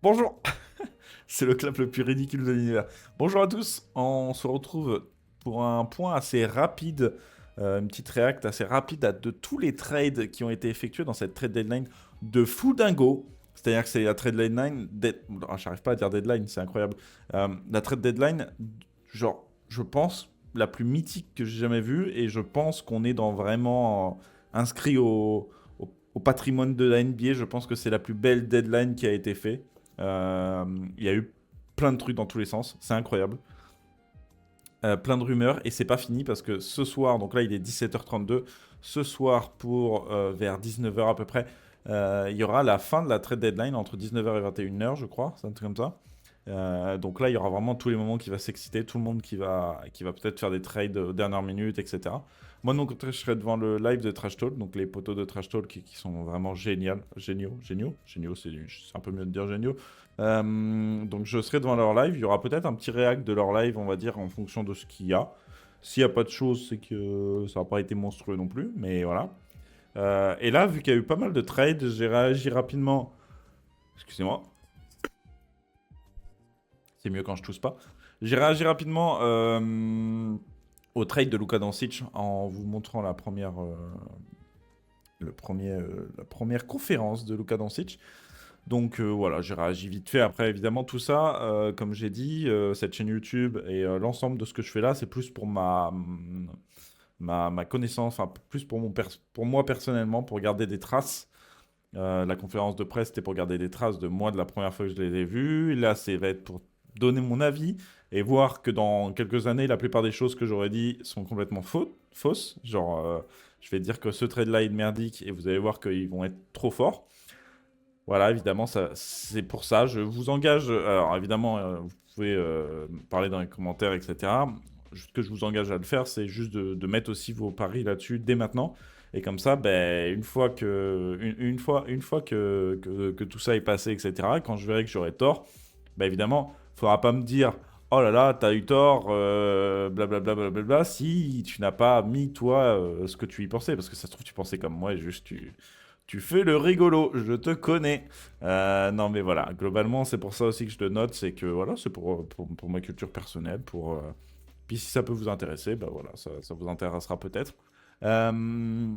Bonjour, c'est le clap le plus ridicule de l'univers. Bonjour à tous, on se retrouve pour un point assez rapide, une petite react assez rapide de tous les trades qui ont été effectués dans cette trade deadline de fou dingo. C'est-à-dire que c'est la trade deadline, j'arrive pas à dire deadline, c'est incroyable. La trade deadline, genre, je pense, la plus mythique que j'ai jamais vue, et je pense qu'on est dans vraiment inscrit au patrimoine de la NBA. Je pense que c'est la plus belle deadline qui a été faite. Il y a eu plein de trucs dans tous les sens, c'est incroyable. Plein de rumeurs, et c'est pas fini parce que ce soir, donc là il est 17h32, ce soir pour vers 19h à peu près, il y aura la fin de la trade deadline entre 19h et 21h, je crois, c'est un truc comme ça. Donc là, il y aura vraiment tous les moments qui va s'exciter, tout le monde qui va peut-être faire des trades dernière minute, etc. Moi, de mon côté, je serai devant le live de Trash Talk, donc les potos de Trash Talk qui sont vraiment géniaux, c'est un peu mieux de dire géniaux. Donc je serai devant leur live, il y aura peut-être un petit react de leur live, on va dire, en fonction de ce qu'il y a. S'il n'y a pas de choses, c'est que ça n'a pas été monstrueux non plus, mais voilà. Et là, vu qu'il y a eu pas mal de trades, j'ai réagi rapidement. Excusez-moi, c'est mieux quand je tousse pas. J'ai réagi rapidement au trade de Luka Doncic en vous montrant la première conférence de Luka Doncic. Donc voilà, j'ai réagi vite fait. Après, évidemment, tout ça, comme j'ai dit, cette chaîne YouTube et l'ensemble de ce que je fais là, c'est plus pour ma connaissance, enfin plus pour, pour moi personnellement, pour garder des traces. La conférence de presse, c'était pour garder des traces de moi de la première fois que je les ai vus. Là, c'est va être pour donner mon avis et voir que dans quelques années, la plupart des choses que j'aurais dit sont complètement fausses. Genre, je vais dire que ce trade-là est merdique et vous allez voir qu'ils vont être trop forts. Voilà, évidemment, ça, c'est pour ça. Je vous engage. Alors, évidemment, vous pouvez parler dans les commentaires, etc. Ce que je vous engage à le faire, c'est juste de mettre aussi vos paris là-dessus dès maintenant. Et comme ça, ben, une fois que tout ça est passé, etc., quand je verrai que j'aurai tort, ben, évidemment, il ne faudra pas me dire oh là là, t'as eu tort, blablabla, blablabla, si tu n'as pas mis, toi, ce que tu y pensais. Parce que ça se trouve, tu pensais comme moi et juste tu fais le rigolo, je te connais. Non, mais voilà, globalement, c'est pour ça aussi que je le note, c'est que voilà, c'est pour ma culture personnelle, Puis si ça peut vous intéresser, bah voilà, ça vous intéressera peut-être. Euh,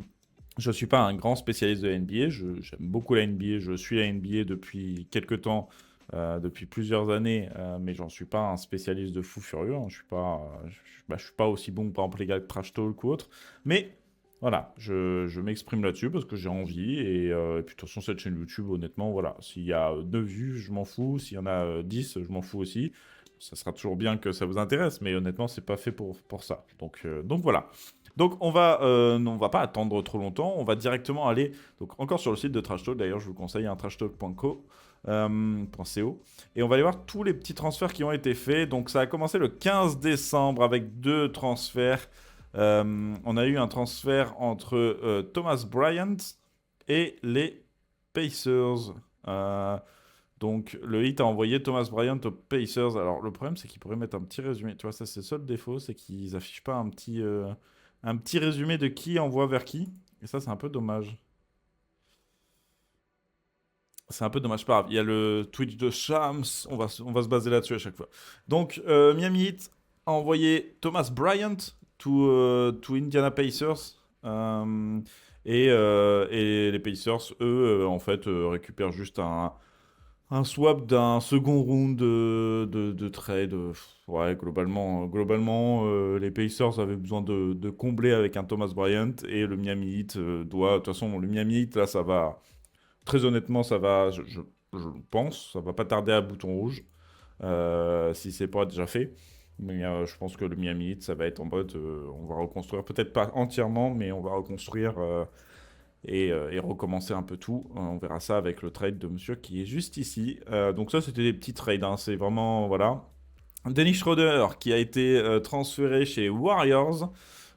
je ne suis pas un grand spécialiste de la NBA, j'aime beaucoup la NBA, je suis la NBA depuis quelques temps, depuis plusieurs années, mais j'en suis pas un spécialiste de fou furieux, hein. Je suis pas aussi bon que par exemple les gars de Trash Talk ou autre, mais voilà, je m'exprime là-dessus parce que j'ai envie, et puis de toute façon cette chaîne YouTube, honnêtement, voilà, s'il y a 2 vues, je m'en fous, s'il y en a 10, je m'en fous aussi. Ça sera toujours bien que ça vous intéresse, mais honnêtement, c'est pas fait pour ça. Donc voilà. Donc on va pas attendre trop longtemps, on va directement aller donc encore sur le site de Trash Talk. D'ailleurs, je vous conseille un trashtalk.co, .co, et on va aller voir tous les petits transferts qui ont été faits. Donc ça a commencé le 15 décembre avec 2 transferts. On a eu un transfert entre Thomas Bryant et les Pacers. Donc le Heat a envoyé Thomas Bryant aux Pacers. Alors le problème, c'est qu'ils pourraient mettre un petit résumé. Tu vois, ça c'est le seul défaut, c'est qu'ils affichent pas un petit résumé de qui envoie vers qui. Et ça, c'est un peu dommage. C'est un peu dommage. Pas grave. Il y a le Twitch de Shams. On va se baser là-dessus à chaque fois. Donc Miami Heat a envoyé Thomas Bryant to Indiana Pacers. Et les Pacers, eux, en fait, récupèrent juste un swap d'un second round de trade. Ouais, globalement les Pacers avaient besoin de combler avec un Thomas Bryant, et le Miami Heat doit. De toute façon, le Miami Heat, là, ça va. Très honnêtement, ça va. Je pense, ça va pas tarder à bouton rouge, si c'est pas déjà fait. Mais je pense que le Miami Heat, ça va être en mode. On va reconstruire, peut-être pas entièrement, mais on va reconstruire. Et recommencer un peu tout. On verra ça avec le trade de monsieur qui est juste ici. Donc ça, c'était des petits trades, hein. C'est vraiment, voilà. Dennis Schroeder qui a été transféré chez Warriors.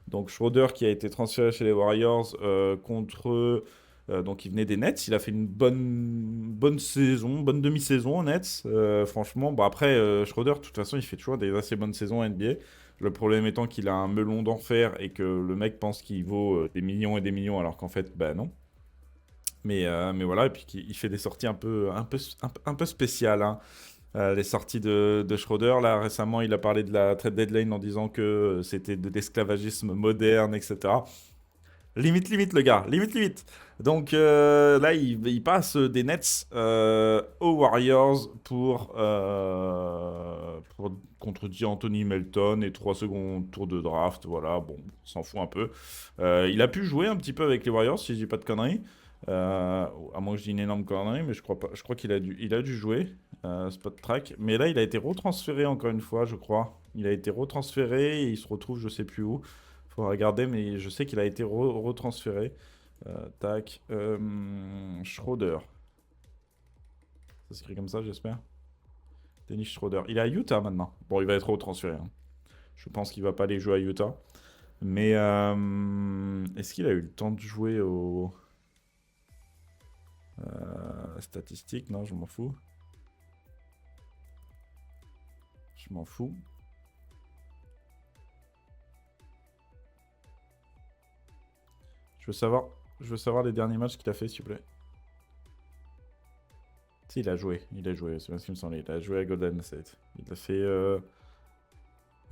Donc Schroeder qui a été transféré chez les Warriors contre... donc il venait des Nets, il a fait une bonne saison, bonne demi-saison aux Nets. Franchement, bon après, Schroeder, de toute façon, il fait toujours des assez bonnes saisons en NBA. Le problème étant qu'il a un melon d'enfer et que le mec pense qu'il vaut des millions et des millions alors qu'en fait, bah non. Mais voilà, et puis il fait des sorties un peu spéciales, hein. Les sorties de Schroeder, là récemment, il a parlé de la trade deadline en disant que c'était de l'esclavagisme moderne, etc. Limite, limite, le gars, limite, limite. Donc là, il passe des Nets aux Warriors pour contre Anthony Melton et 3 secondes tour de draft. Voilà, bon, on s'en fout un peu. Il a pu jouer un petit peu avec les Warriors, si je dis pas de conneries. À moins que je dise une énorme connerie, mais je crois pas. Je crois qu'il a dû jouer, Spot Track. Mais là, il a été retransféré encore une fois, je crois. Il a été retransféré et il se retrouve, je sais plus où. Faut regarder, mais je sais qu'il a été retransféré. Tac. Schroeder. Ça s'écrit comme ça, j'espère. Dennis Schroeder. Il est à Utah maintenant. Bon, il va être retransféré, hein. Je pense qu'il va pas aller jouer à Utah. Mais est-ce qu'il a eu le temps de jouer au statistiques? Non, je m'en fous. Je m'en fous. Je veux savoir, je veux savoir les derniers matchs qu'il a fait, s'il vous plaît. Si, il a joué, c'est bien ce qu'il me semblait. Il a joué à Golden State. Il a fait. Il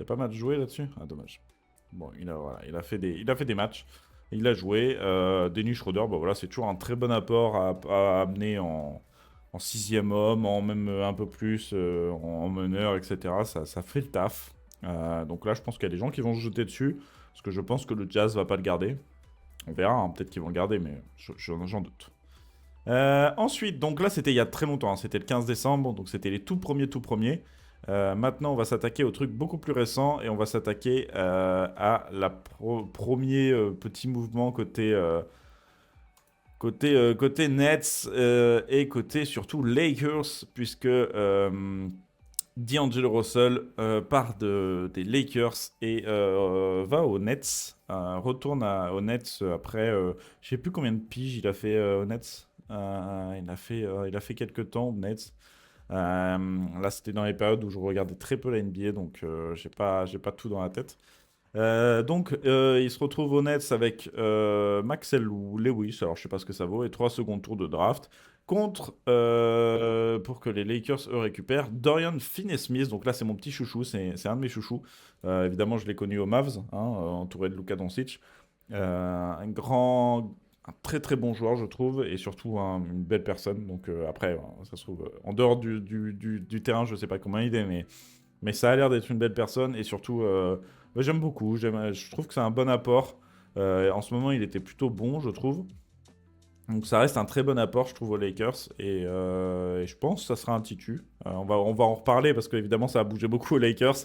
a pas mal joué là-dessus. Ah, dommage. Bon, voilà, il a fait des matchs. Il a joué. Dennis Schroeder, bah voilà, c'est toujours un très bon apport à amener en sixième homme, en même un peu plus en meneur, etc. Ça fait le taf. Donc là, je pense qu'il y a des gens qui vont se jeter dessus. Parce que je pense que le Jazz va pas le garder. On verra, hein, peut-être qu'ils vont le garder, mais j'en doute. Ensuite, donc là c'était il y a très longtemps, hein, c'était le 15 décembre, donc c'était les tout premiers, tout premiers. Maintenant on va s'attaquer au truc beaucoup plus récent et on va s'attaquer à la premier petit mouvement côté Nets et côté surtout Lakers, puisque D'Angelo Russell part des Lakers et va aux Nets, retourne aux Nets après, je sais plus combien de piges il a fait aux Nets. Il a fait quelques temps aux Nets. Là, c'était dans les périodes où je regardais très peu la NBA, donc j'ai pas tout dans la tête. Donc, il se retrouve au Nets avec Maxwell ou Lewis, alors je sais pas ce que ça vaut, et 3 secondes tours de draft, contre, pour que les Lakers, eux, récupèrent Dorian Finney-Smith. Donc là, c'est mon petit chouchou, c'est un de mes chouchous. Évidemment, je l'ai connu au Mavs, hein, entouré de Luka Doncic. Un très très bon joueur, je trouve, et surtout une belle personne. Donc après, ça se trouve, en dehors du terrain, je sais pas comment il est, mais ça a l'air d'être une belle personne, et surtout, ouais, j'aime beaucoup. Je trouve que c'est un bon apport. En ce moment, il était plutôt bon, je trouve. Donc ça reste un très bon apport, je trouve, aux Lakers. Et je pense que ça sera un titu. On va en reparler parce qu'évidemment, ça a bougé beaucoup aux Lakers.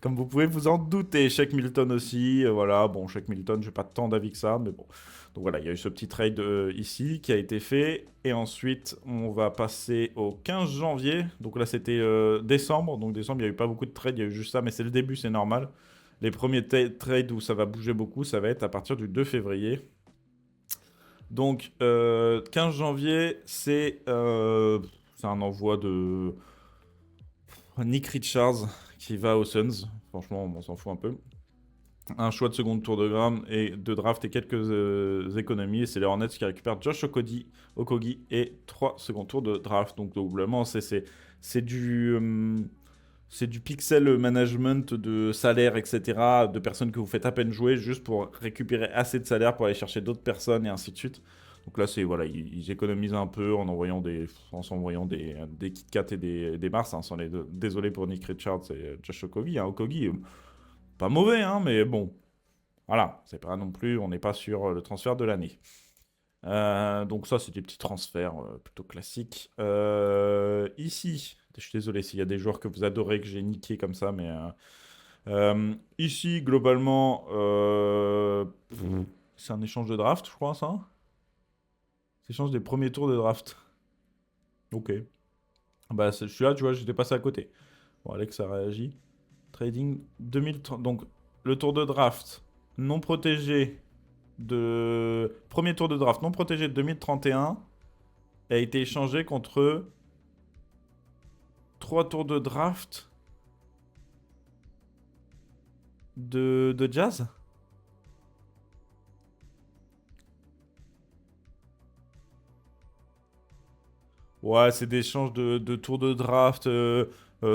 Comme vous pouvez vous en douter. Shaq Milton aussi. Voilà, bon, Shaq Milton, j'ai pas tant d'avis que ça. Mais bon. Donc voilà, il y a eu ce petit trade ici qui a été fait. Et ensuite, on va passer au 15 janvier. Donc là, c'était décembre. Donc décembre, il n'y a eu pas beaucoup de trades. Il y a eu juste ça. Mais c'est le début, c'est normal. Les premiers trades où ça va bouger beaucoup, ça va être à partir du 2 février. Donc, 15 janvier, c'est un envoi de Nick Richards qui va aux Suns. Franchement, on s'en fout un peu. Un choix de second tour de draft et quelques économies. Et c'est les Hornets qui récupèrent Josh Okogie et 3 second tours de draft. Donc, globalement, c'est du pixel management de salaire, etc. De personnes que vous faites à peine jouer juste pour récupérer assez de salaire pour aller chercher d'autres personnes et ainsi de suite. Donc là, voilà, ils économisent un peu en s'envoyant des Kit Kat et des Mars, hein, désolé pour Nick Richards et Josh Okogie. Hein. Okogie, pas mauvais, hein, mais bon, voilà, c'est pas non plus, on n'est pas sur le transfert de l'année. Donc ça, c'est des petits transferts plutôt classiques. Ici, je suis désolé s'il y a des joueurs que vous adorez que j'ai niqué comme ça, mais ici, globalement, c'est un échange de draft, je crois, ça. C'est échange des premiers tours de draft. Ok. Bah, je suis là, tu vois, j'étais passé à côté. Bon, Alex a réagi. Trading 2030. Donc, le tour de draft non protégé Premier tour de draft non protégé de 2031 a été échangé contre 3 tours de draft de Jazz. Ouais, c'est des échanges de tours de draft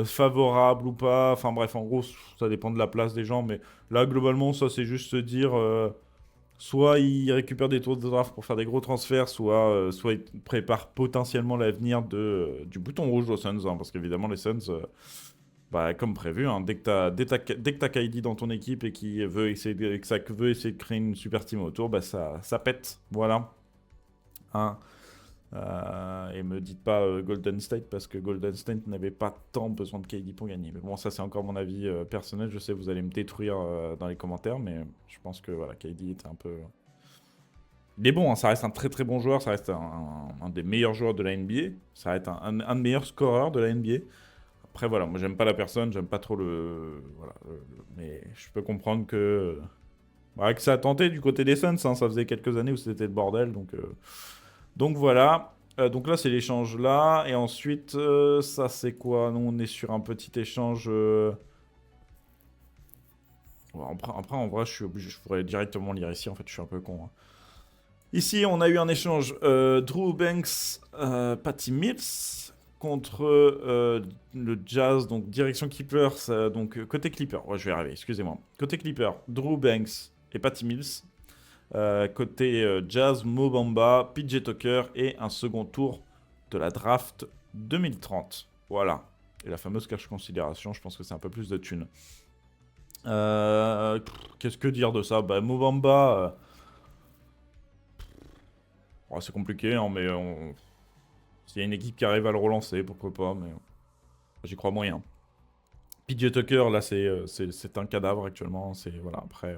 favorables ou pas. Enfin bref, en gros, ça dépend de la place des gens. Mais là, globalement, ça, c'est juste se dire soit ils récupèrent des tours de draft pour faire des gros transferts, soit ils préparent potentiellement l'avenir du bouton rouge aux Suns. Hein, parce qu'évidemment, les Suns, bah, comme prévu, hein, dès que t'as KD dans ton équipe et que ça veut essayer de créer une super team autour, bah, ça pète. Voilà. Hein. Et me dites pas Golden State parce que Golden State n'avait pas tant besoin de KD pour gagner. Mais bon, ça c'est encore mon avis personnel. Je sais, vous allez me détruire dans les commentaires, mais je pense que voilà, KD était un peu. Il est bon, hein, ça reste un très très bon joueur, ça reste un des meilleurs joueurs de la NBA, ça reste un des meilleurs scoreurs de la NBA. Après voilà, moi j'aime pas la personne, j'aime pas trop voilà, mais je peux comprendre que ça a tenté du côté des Suns, hein, ça faisait quelques années où c'était le bordel, donc voilà. Donc là, c'est l'échange là. Et ensuite, ça, c'est quoi? Nous, on est sur un petit échange. Ouais, après, en vrai, je suis obligé, je pourrais directement lire ici. En fait, je suis un peu con. Hein. Ici, on a eu un échange Drew Banks, Patty Mills contre le Jazz, donc direction Clippers, donc côté Clippers. Ouais, je vais y arriver, excusez-moi. Côté Clippers, Drew Banks et Patty Mills. Côté Jazz, Mo Bamba, PJ Tucker et un second tour de la draft 2030. Voilà. Et la fameuse cash considération, je pense que c'est un peu plus de thunes. Qu'est-ce que dire de ça? Bah, Mo Bamba, c'est compliqué, hein, mais s'il y a une équipe qui arrive à le relancer, pourquoi pas, mais j'y crois moyen. PJ Tucker, là, c'est un cadavre actuellement. Voilà, après.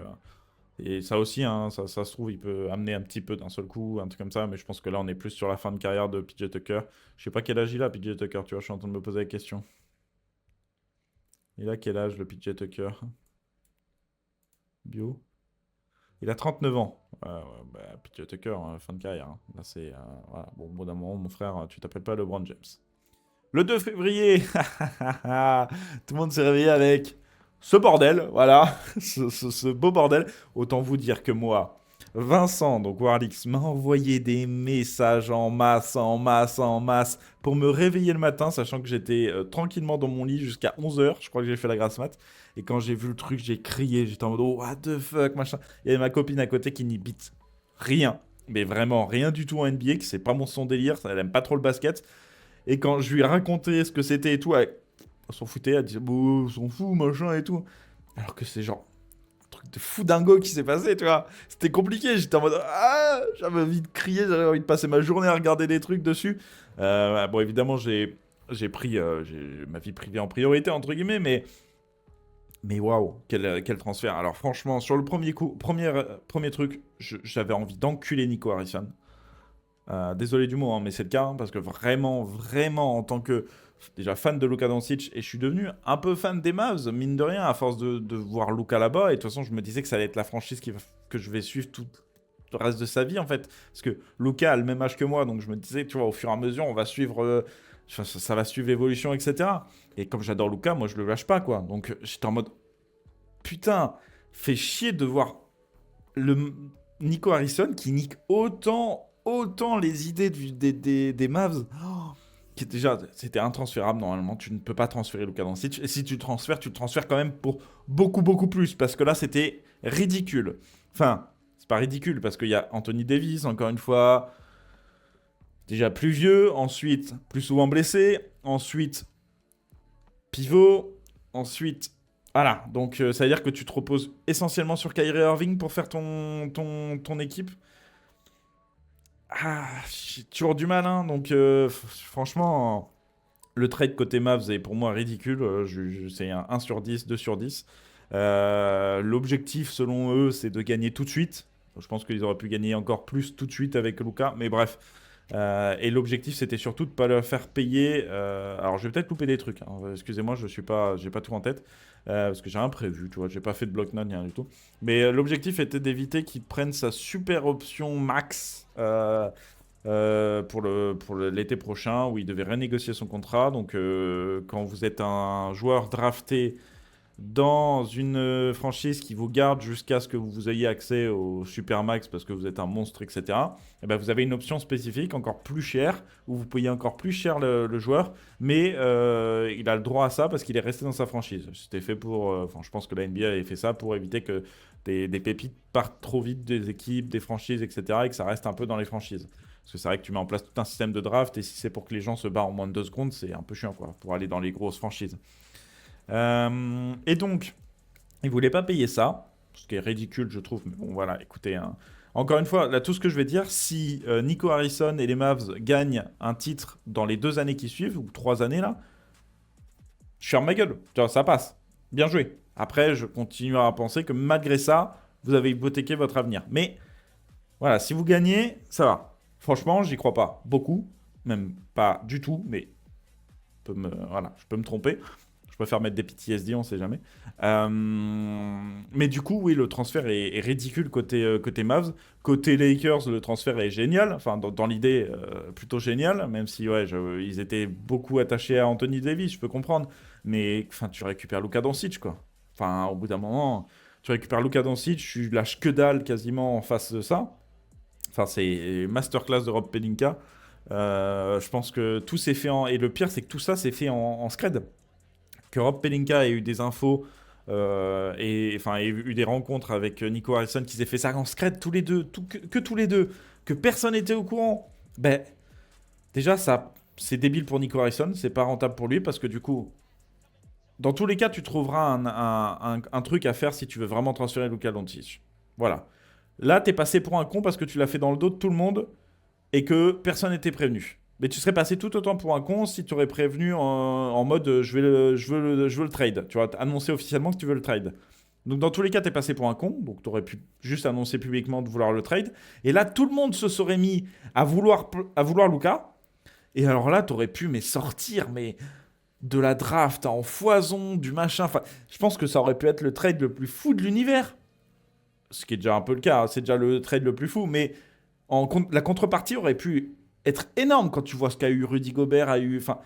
Et ça aussi, hein, ça se trouve, il peut amener un petit peu d'un seul coup, un truc comme ça, mais je pense que là, on est plus sur la fin de carrière de PJ Tucker. Je sais pas quel âge il a, PJ Tucker, tu vois, je suis en train de me poser la question. Il a quel âge, le PJ Tucker? Bio? Il a 39 ans. Ouais, bah, PJ Tucker, fin de carrière. Hein. Là, voilà. Bon, au bout d'un moment, mon frère, tu t'appelles pas LeBron James. Le 2 février, tout le monde s'est réveillé avec ce bordel, voilà, ce beau bordel. Autant vous dire que moi, Vincent, donc Warlix, m'a envoyé des messages en masse, en masse, en masse, pour me réveiller le matin, sachant que j'étais tranquillement dans mon lit jusqu'à 11 h. Je crois que j'ai fait la grasse mat. Et quand j'ai vu le truc, j'ai crié, j'étais en mode, oh, what the fuck, machin. Il y avait ma copine à côté qui n'y bite rien, mais vraiment rien du tout en NBA, que c'est pas mon son délire, elle aime pas trop le basket. Et quand je lui ai raconté ce que c'était et tout, elle s'en foutait, elle disait, bon, on s'en fout, machin et tout. Alors que c'est genre un truc de fou dingo qui s'est passé, tu vois. C'était compliqué, j'étais en mode, ah, j'avais envie de crier, j'avais envie de passer ma journée à regarder des trucs dessus. Bon, évidemment, j'ai pris ma vie privée en priorité, entre guillemets, mais waouh, quel transfert. Alors franchement, sur le premier coup, premier truc, j'avais envie d'enculer Nico Harrison. Désolé du mot, hein, mais c'est le cas, hein, parce que vraiment, vraiment, en tant que déjà fan de Luka Doncic, et je suis devenu un peu fan des Mavs, mine de rien, à force de voir Luka là-bas, et de toute façon, je me disais que ça allait être la franchise que je vais suivre tout le reste de sa vie, en fait, parce que Luka a le même âge que moi, donc je me disais, tu vois, au fur et à mesure, on va suivre, ça va suivre l'évolution, etc. Et comme j'adore Luka, moi, je le lâche pas, quoi. Donc, j'étais en mode, putain, fait chier de voir le Nico Harrison qui nique autant les idées des Mavs. Oh, qui déjà, c'était intransférable normalement. Tu ne peux pas transférer Luka Doncic. Et si tu transfères, tu le transfères quand même pour beaucoup, beaucoup plus. Parce que là, c'était ridicule. Enfin, c'est pas ridicule parce qu'il y a Anthony Davis, encore une fois, déjà plus vieux. Ensuite, plus souvent blessé. Ensuite, pivot. Ensuite, voilà. Donc, ça veut dire que tu te reposes essentiellement sur Kyrie Irving pour faire ton équipe. J'ai toujours du mal, hein. Donc, franchement, le trade côté Mavs est pour moi ridicule. C'est un 1 sur 10, 2 sur 10. L'objectif, selon eux, c'est de gagner tout de suite. Je pense qu'ils auraient pu gagner encore plus tout de suite avec Luka. Mais bref. Et l'objectif, c'était surtout de ne pas leur faire payer. Alors, je vais peut-être louper des trucs. Hein. Excusez-moi, j'ai pas tout en tête. Parce que j'ai rien prévu, tu vois. J'ai pas fait de bloc-notes, rien du tout. Mais l'objectif était d'éviter qu'ils prennent sa super option max pour l'été prochain, où il devait renégocier son contrat. Donc, quand vous êtes un joueur drafté dans une franchise qui vous garde jusqu'à ce que vous ayez accès au Supermax parce que vous êtes un monstre, etc., eh ben, vous avez une option spécifique encore plus chère où vous payez encore plus cher le joueur, mais il a le droit à ça parce qu'il est resté dans sa franchise. C'était fait pour. Enfin, je pense que la NBA avait fait ça pour éviter que des pépites partent trop vite des équipes, des franchises, etc., et que ça reste un peu dans les franchises. Parce que c'est vrai que tu mets en place tout un système de draft et si c'est pour que les gens se barrent en moins de 2 secondes, c'est un peu chiant quoi, pour aller dans les grosses franchises. Et donc, il voulait pas payer ça, ce qui est ridicule, je trouve. Mais bon, voilà, écoutez, hein. Encore une fois, là, tout ce que je vais dire, si Nico Harrison et les Mavs gagnent un titre dans les 2 années qui suivent, ou 3 années là, je ferme ma gueule. Tu vois, ça passe. Bien joué. Après, je continuerai à penser que malgré ça, vous avez hypothéqué votre avenir. Mais voilà, si vous gagnez, ça va. Franchement, j'y crois pas beaucoup, même pas du tout, mais voilà, je peux me tromper. Je préfère mettre des PTSD, on sait jamais. Euh, mais du coup, oui, le transfert est ridicule côté Mavs. Côté Lakers, le transfert est génial. Enfin, dans l'idée, plutôt génial. Même si, ouais, ils étaient beaucoup attachés à Anthony Davis, je peux comprendre. Mais, enfin, tu récupères Luka Doncic, quoi. Enfin, au bout d'un moment, tu récupères Luka Doncic, tu lâches que dalle quasiment en face de ça. Enfin, c'est masterclass de Rob Pelinka. Je pense que tout s'est fait en... Et le pire, c'est que tout ça s'est fait en scred. Que Rob Pelinka ait eu des infos et enfin ait eu des rencontres avec Nico Harrison, qui s'est fait ça en scred tous les deux, que tous les deux, que personne n'était au courant. Ben, déjà, ça, c'est débile pour Nico Harrison, c'est pas rentable pour lui parce que du coup, dans tous les cas, tu trouveras un truc à faire si tu veux vraiment transférer Luka Doncic. Voilà. Là, t'es passé pour un con parce que tu l'as fait dans le dos de tout le monde et que personne n'était prévenu. Mais tu serais passé tout autant pour un con si tu aurais prévenu en mode je veux le trade. Tu vois, annoncer officiellement que tu veux le trade. Donc dans tous les cas, tu es passé pour un con. Donc tu aurais pu juste annoncer publiquement de vouloir le trade. Et là, tout le monde se serait mis à vouloir Luka. Et alors là, tu aurais pu sortir de la draft en foison, du machin. Enfin, je pense que ça aurait pu être le trade le plus fou de l'univers. Ce qui est déjà un peu le cas. Hein. C'est déjà le trade le plus fou. Mais la contrepartie aurait pu être énorme quand tu vois ce qu'a eu Rudy Gobert, enfin,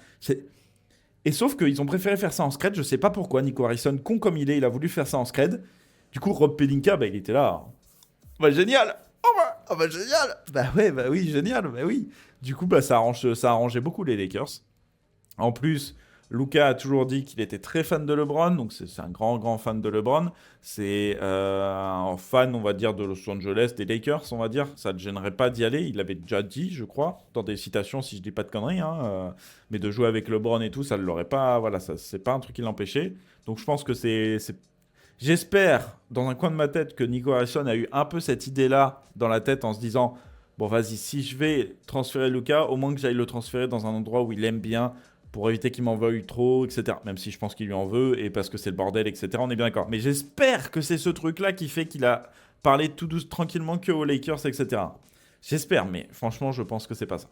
et sauf qu'ils ont préféré faire ça en scred, je sais pas pourquoi. Nico Harrison, con comme il a voulu faire ça en scred. Du coup, Rob Pelinka, bah, il était là. Bah génial. Oh bah génial. Bah ouais, bah oui, génial, bah oui. Du coup, bah ça arrangeait beaucoup les Lakers. En plus, Luka a toujours dit qu'il était très fan de LeBron, donc c'est un grand, grand fan de LeBron. C'est un fan, on va dire, de Los Angeles, des Lakers, on va dire. Ça ne gênerait pas d'y aller. Il l'avait déjà dit, je crois, dans des citations, si je dis pas de conneries. Hein, mais de jouer avec LeBron et tout, ça ne l'aurait pas. Voilà, ça, c'est pas un truc qui l'empêchait. Donc je pense que J'espère, dans un coin de ma tête, que Nico Harrison a eu un peu cette idée-là dans la tête en se disant, bon, vas-y, si je vais transférer Luka, au moins que j'aille le transférer dans un endroit où il aime bien, pour éviter qu'il m'en veuille trop, etc. Même si je pense qu'il lui en veut, et parce que c'est le bordel, etc. On est bien d'accord. Mais j'espère que c'est ce truc-là qui fait qu'il a parlé tout douce, tranquillement que aux Lakers, etc. J'espère, mais franchement, je pense que c'est pas ça.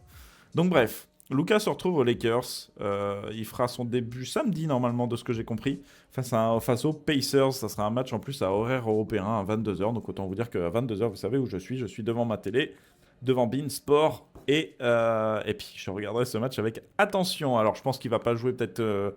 Donc bref, Luka se retrouve aux Lakers. Il fera son début samedi, normalement, de ce que j'ai compris, face aux Pacers. Ça sera un match en plus à horaire européen, à 22h. Donc autant vous dire qu'à 22h, vous savez où je suis. Je suis devant ma télé, devant Beansport. Et puis, je regarderai ce match avec attention. Alors, je pense qu'il va pas jouer peut-être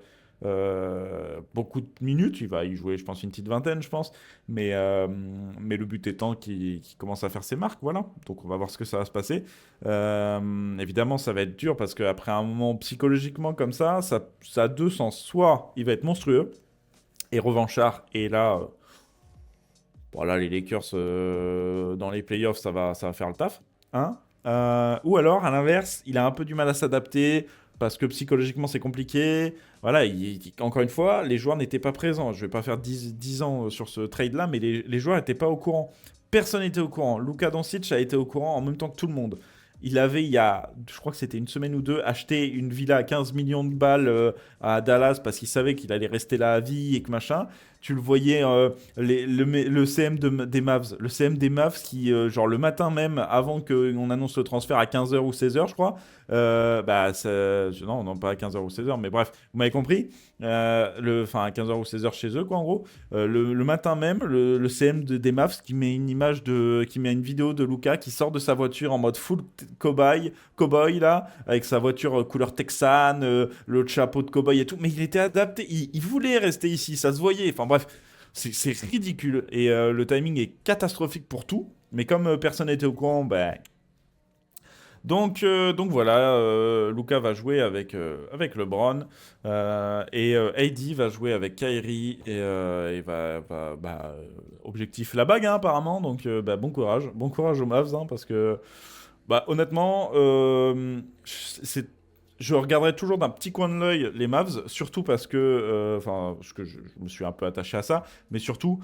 beaucoup de minutes. Il va y jouer, je pense, une petite vingtaine, je pense. Mais le but étant qu'il commence à faire ses marques, voilà. Donc, on va voir ce que ça va se passer. Évidemment, ça va être dur parce qu'après un moment psychologiquement comme ça a deux sens. Soit il va être monstrueux et revanchard, et là, voilà, les Lakers dans les playoffs, ça va faire le taf. Hein. Ou alors, à l'inverse, il a un peu du mal à s'adapter parce que psychologiquement c'est compliqué. Voilà, encore une fois, les joueurs n'étaient pas présents. Je vais pas faire 10 ans sur ce trade-là, mais les joueurs n'étaient pas au courant. Personne n'était au courant. Luka Doncic a été au courant en même temps que tout le monde. Il avait, je crois que c'était une semaine ou deux, acheté une villa à 15 millions de balles à Dallas parce qu'il savait qu'il allait rester là à vie et que machin. Tu le voyais, le CM des Mavs. Le CM des Mavs qui, genre le matin même, avant qu'on annonce le transfert à 15h ou 16h, je crois. Non, pas à 15h ou 16h, mais bref, vous m'avez compris. Enfin, à 15h ou 16h chez eux, quoi, en gros. Le matin même, le CM des Mavs qui met une vidéo de Luka qui sort de sa voiture en mode full cowboy là, avec sa voiture couleur texane, le chapeau de cowboy et tout. Mais il était adapté, il voulait rester ici, ça se voyait. Enfin bref, c'est ridicule. Et le timing est catastrophique pour tout. Mais comme personne n'était au courant, ben. Donc voilà, Luka va jouer avec LeBron et AD va jouer avec Kyrie et objectif la bague hein, apparemment. Donc bah, bon courage aux Mavs hein, parce que bah, honnêtement, je regarderai toujours d'un petit coin de l'œil les Mavs, surtout parce que, parce que je me suis un peu attaché à ça, mais surtout,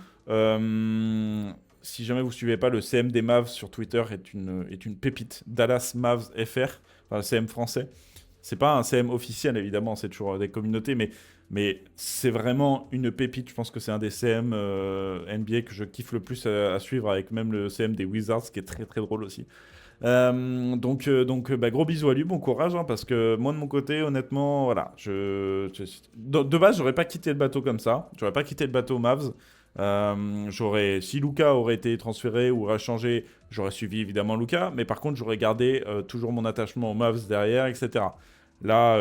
si jamais vous suivez pas, le CM des Mavs sur Twitter est une pépite. Dallas Mavs FR, enfin le CM français. C'est pas un CM officiel, évidemment, c'est toujours des communautés, mais c'est vraiment une pépite. Je pense que c'est un des CM NBA que je kiffe le plus à suivre, avec même le CM des Wizards, qui est très très drôle aussi. Bah, gros bisous à lui, bon courage, hein, parce que moi de mon côté, honnêtement, voilà, de base, j'aurais pas quitté le bateau comme ça, j'aurais pas quitté le bateau Mavs. Si Luka aurait été transféré ou aurait changé, j'aurais suivi évidemment Luka, mais par contre, j'aurais gardé toujours mon attachement aux Mavs derrière, etc. Là,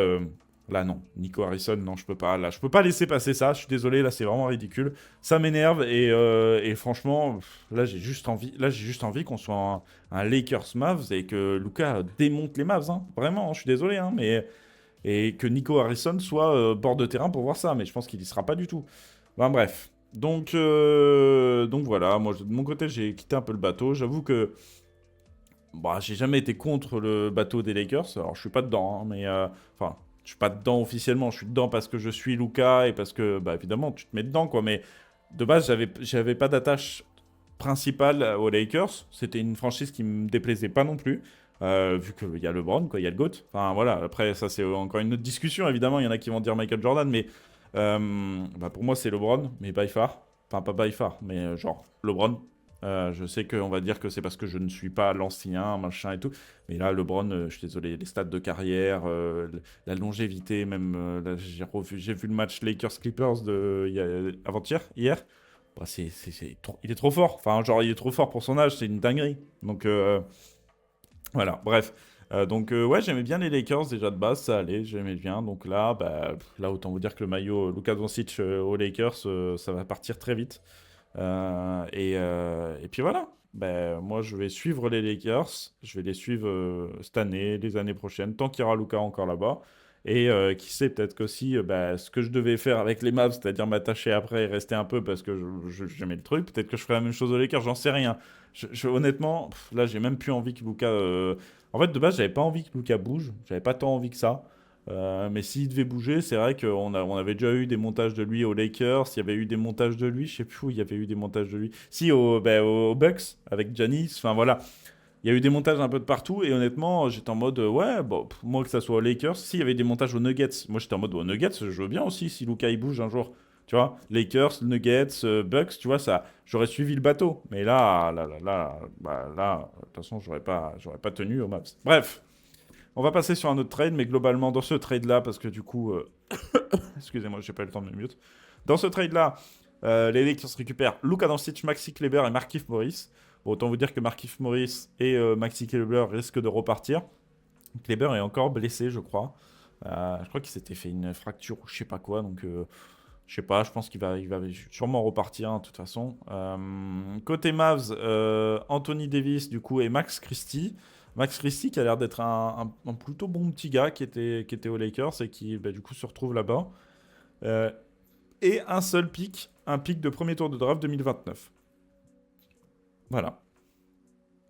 là non, Nico Harrison, non, je peux pas. Là, je peux pas laisser passer ça. Je suis désolé, là, c'est vraiment ridicule. Ça m'énerve et franchement, là, j'ai juste envie qu'on soit un Lakers Mavs et que Luka démonte les Mavs, hein. Vraiment, hein, je suis désolé, hein, mais et que Nico Harrison soit bord de terrain pour voir ça, mais je pense qu'il y sera pas du tout. Ben, bref. Donc voilà, moi de mon côté j'ai quitté un peu le bateau. J'avoue que bah, j'ai jamais été contre le bateau des Lakers. Alors je suis pas dedans, hein, mais enfin je suis pas dedans officiellement. Je suis dedans parce que je suis Luka et parce que bah évidemment tu te mets dedans quoi. Mais de base j'avais pas d'attache principale aux Lakers. C'était une franchise qui me déplaisait pas non plus. Vu qu'il y a LeBron, quoi, il y a le GOAT. Enfin voilà, après ça c'est encore une autre discussion évidemment. Il y en a qui vont dire Michael Jordan, mais bah pour moi, c'est LeBron, mais by far. Enfin, pas by far, mais genre LeBron. Je sais qu'on va dire que c'est parce que je ne suis pas l'ancien, machin et tout. Mais là, LeBron, je suis désolé, les stats de carrière, la longévité, même. Là, j'ai vu le match Lakers-Clippers avant-hier, hier. Bah, il est trop fort. Enfin, genre, il est trop fort pour son âge, c'est une dinguerie. Donc, voilà, bref. Ouais, j'aimais bien les Lakers déjà de base, ça allait, j'aimais bien. Donc là, bah, là autant vous dire que le maillot Luka Doncic aux Lakers, ça va partir très vite. Et puis voilà. Ben, moi, je vais suivre les Lakers. Je vais les suivre cette année, les années prochaines, tant qu'il y aura Luka encore là-bas. Et qui sait, peut-être qu'aussi, bah, ce que je devais faire avec les Mavs, c'est-à-dire m'attacher après et rester un peu parce que j'aimais le truc, peut-être que je ferai la même chose aux Lakers, j'en sais rien. Honnêtement, là, j'ai même plus envie que Luka. En fait, de base, j'avais pas envie que Luka bouge. J'avais pas tant envie que ça. Mais s'il devait bouger, c'est vrai on avait déjà eu des montages de lui aux Lakers. Il y avait eu des montages de lui, je sais plus où il y avait eu des montages de lui. Si, aux Bucks, avec Giannis. Enfin voilà. Il y a eu des montages un peu de partout. Et honnêtement, j'étais en mode, ouais, bon, moi que ça soit aux Lakers. S'il y avait des montages aux Nuggets, moi j'étais en mode, aux Nuggets, je veux bien aussi si Luka il bouge un jour. Tu vois, Lakers, Nuggets, Bucks, tu vois, ça, j'aurais suivi le bateau. Mais là, de toute façon, j'aurais pas tenu au Maps. Bref. On va passer sur un autre trade, mais globalement, dans ce trade-là, parce que du coup, excusez-moi, j'ai pas eu le temps de me mute. Dans ce trade-là, les Lakers récupèrent Luka Doncic, Maxi Kleber et Markieff Morris. Bon, autant vous dire que Markieff Morris et Maxi Kleber risquent de repartir. Kleber est encore blessé, je crois. Je crois qu'il s'était fait une fracture ou je sais pas quoi, donc je sais pas, je pense il va sûrement repartir hein, de toute façon. Côté Mavs, Anthony Davis du coup et Max Christie. Max Christie qui a l'air d'être un plutôt bon petit gars qui était aux Lakers et qui bah, du coup se retrouve là-bas. Euh, et un seul pick, un pick de premier tour de draft 2029. Voilà.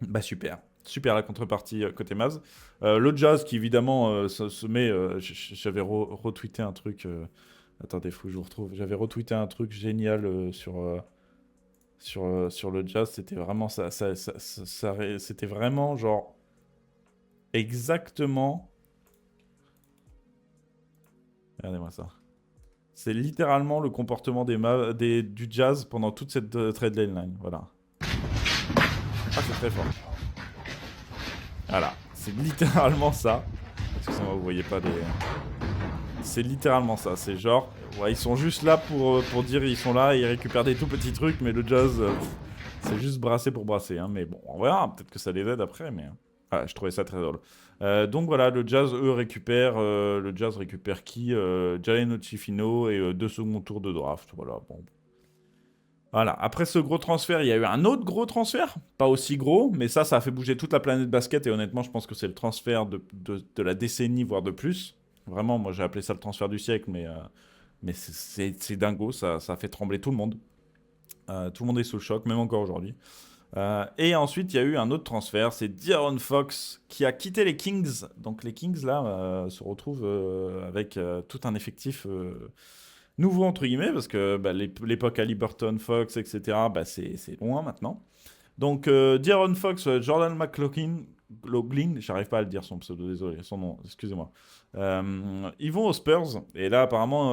Bah super. Super la contrepartie côté Mavs. Le Jazz qui évidemment se met... j'avais retweeté un truc... attendez, faut que je vous retrouve. J'avais retweeté un truc génial sur le Jazz. C'était vraiment c'était vraiment genre... Exactement. Regardez-moi ça. C'est littéralement le comportement du Jazz pendant toute cette trade deadline. Voilà. Ah, c'est très fort. Voilà. C'est littéralement ça. Excusez-moi, vous voyez pas des... C'est littéralement ça. C'est genre... Ouais, ils sont juste là pour dire ils sont là et ils récupèrent des tout petits trucs, mais le Jazz, c'est juste brasser pour brasser. Hein. Mais bon, on verra. Peut-être que ça les aide après, mais... Ah, je trouvais ça très drôle. Donc voilà, le Jazz récupère qui Jalen Ochifino et deux seconds tours de draft. Voilà, bon. Voilà. Après ce gros transfert, il y a eu un autre gros transfert, pas aussi gros, mais ça a fait bouger toute la planète basket. Et honnêtement, je pense que c'est le transfert de la décennie, voire de plus. Vraiment, moi j'ai appelé ça le transfert du siècle, mais c'est dingo, ça a fait trembler tout le monde. Tout le monde est sous le choc, même encore aujourd'hui. Et ensuite, il y a eu un autre transfert, c'est De'Aaron Fox qui a quitté les Kings. Donc les Kings, là, se retrouvent avec tout un effectif nouveau, entre guillemets, parce que bah, l'époque Haliburton, Fox, etc., bah, c'est loin maintenant. Donc De'Aaron Fox, Jordan McLaughlin, j'arrive pas à le dire son pseudo, désolé, son nom, excusez-moi. Ils vont aux Spurs, et là apparemment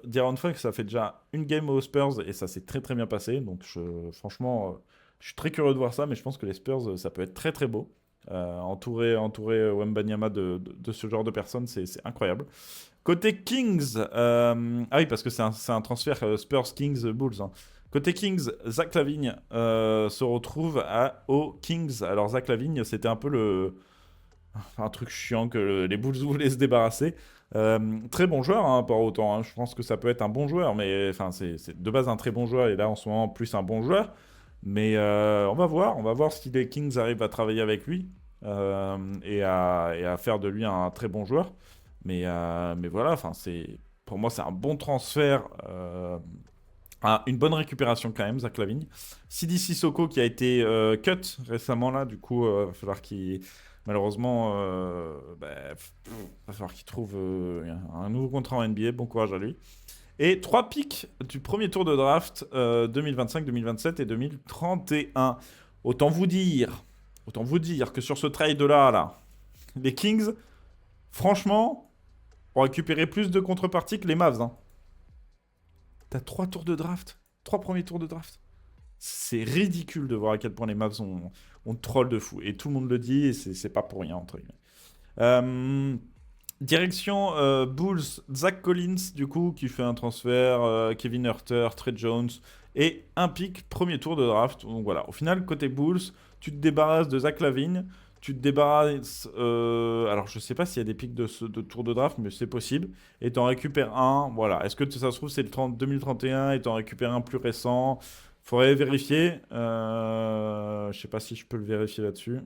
De'Aaron Fox, ça fait déjà une game aux Spurs, et ça s'est très très bien passé, donc franchement, je suis très curieux de voir ça, mais je pense que les Spurs, ça peut être très très beau. Entourer Wembanyama de ce genre de personnes, c'est incroyable. Côté Kings, ah oui, parce que c'est un transfert Spurs-Kings-Bulls. Hein. Côté Kings, Zach Lavigne se retrouve aux Kings. Alors Zach Lavigne, c'était un peu un truc chiant que les Bulls voulaient se débarrasser. Très bon joueur, hein, pas autant. Hein. Je pense que ça peut être un bon joueur, mais enfin, c'est de base un très bon joueur et là en ce moment plus un bon joueur. Mais on va voir si les Kings arrivent à travailler avec lui et à faire de lui un très bon joueur. Mais voilà, enfin, pour moi, c'est un bon transfert. Une bonne récupération quand même, Zach Lavigne. Sidi Sissoko qui a été cut récemment là, du coup, va falloir qu'il malheureusement, va falloir qu'il trouve un nouveau contrat en NBA. Bon courage à lui. Et 3 picks du premier tour de draft 2025, 2027 et 2031. Autant vous dire, autant vous dire que sur ce trade là, les Kings, franchement, ont récupéré plus de contrepartie que les Mavs. Hein. T'as 3 tours de draft, 3 premiers tours de draft. C'est ridicule de voir à quel point les Mavs ont troll de fou. Et tout le monde le dit, et c'est pas pour rien, entre guillemets. Direction Bulls, Zach Collins, du coup, qui fait un transfert, Kevin Huerter, Trey Jones, et un pick premier tour de draft. Donc voilà, au final, côté Bulls, tu te débarrasses de Zach Lavine, tu te débarrasses. Alors, je sais pas s'il y a des picks de tour de draft, mais c'est possible. Et t'en récupères un. Voilà. Est-ce que ça se trouve, c'est le 2031 et t'en récupères un plus récent? Faudrait vérifier. Je sais pas si je peux le vérifier là-dessus.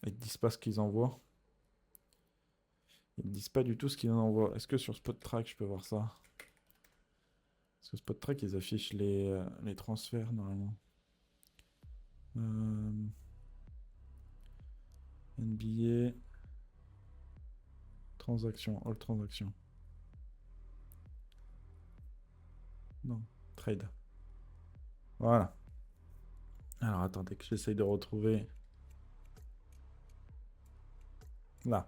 Ils disent pas ce qu'ils envoient. Ils ne disent pas du tout ce qu'ils envoient. Est-ce que sur SpotTrack, je peux voir ça? Sur SpotTrack, ils affichent les transferts, normalement. NBA. Transaction. All transaction. Non. Trade. Voilà. Alors, attendez que j'essaye de retrouver. Là.